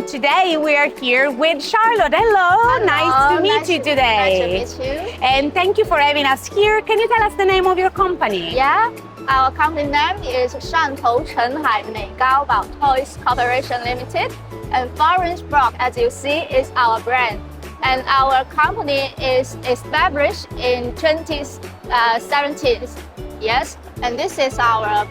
And today we are here with Charlotte. Hello, nice to meet you today. Nice to meet you. And thank you for having us here. Can you tell us the name of your company? Yeah, our company name is Shantou Chenghai Meigaobao Toys Corporation Limited. And Forange Block, as you see, is our brand. And our company is established in 2017. Yes, and this is our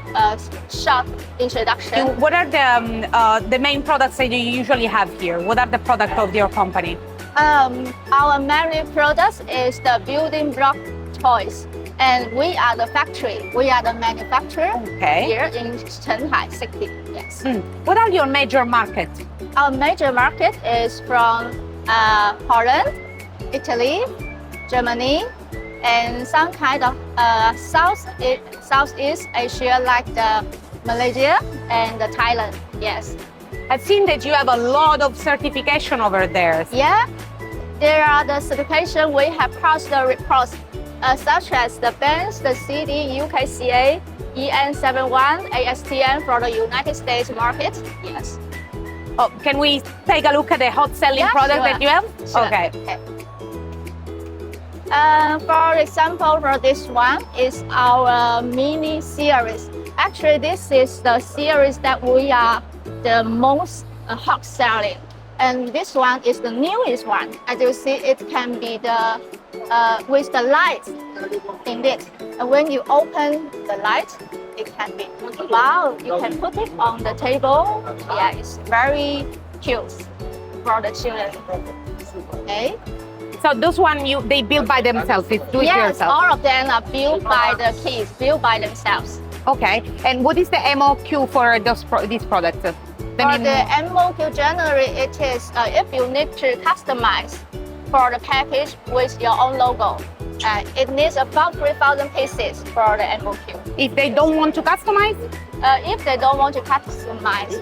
short introduction. What are the main products that you usually have here? What are the products of your company? Our main products is the building block toys, and we are the factory. We are the manufacturer here in Chenghai City. Yes. What are your major markets? Our major market is from Poland, Italy, Germany, and some kind of Southeast Asia like the Malaysia and the Thailand. Yes. I've seen that you have a lot of certification over there. Yeah, there are the certification we have passed the reports such as the BENS, the CD, UKCA, EN71, ASTM for the United States market. Yes. Oh, can we take a look at the hot selling product that you have? Sure. Okay. For example, for this one is our mini series. Actually, this is the series that we are the most hot selling. And this one is the newest one. As you see, it can be the with the light in it. And when you open the light, it can be, wow, you can put it on the table. Yeah, it's very cute for the children. Okay. So those one they build by themselves, it's do it yes, yourself? all of them are built by the kids, built by themselves. Okay, and what is the MOQ for these products? For the MOQ generally, it is if you need to customize for the package with your own logo. It needs about 3,000 pieces for the MOQ. If they don't want to customize? If they don't want to customize,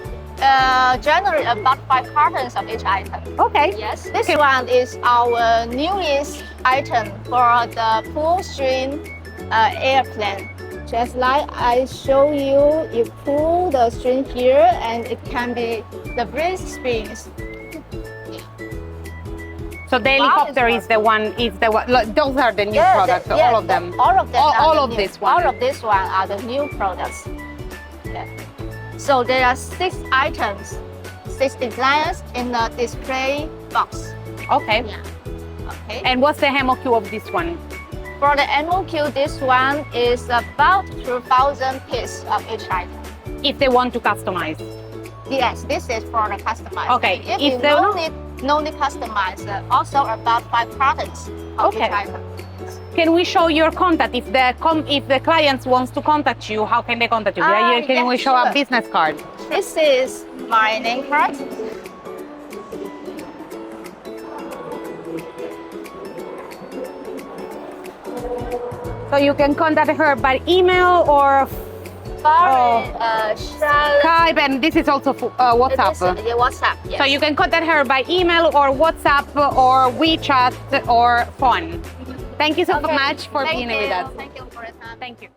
generally about 5 cartons of each item. Okay. Yes. This one is our newest item for the full string airplane. Just like I show you, you pull the string here and it can be the breeze springs. So the helicopter is the one. Those are the new products. All of them. All of them. All of this one. All of this one are the new products. Yeah. So there are 6 items, 6 designs in the display box. Okay. Yeah. Okay. And what's the MOQ of this one? For the MOQ, this one is about 2,000 pieces of each item. If they want to customize. Yes, this is for the customize. Okay. If you no need customize, also about 5 cartons of each item. Can we show your contact? If the clients wants to contact you, how can they contact you? Can we show a business card? This is my name card. So you can contact her by email or Skype, and this is also WhatsApp. WhatsApp, yes. So you can contact her by email or WhatsApp or WeChat or phone. Thank you so much for being with us. Thank you for your time. Thank you.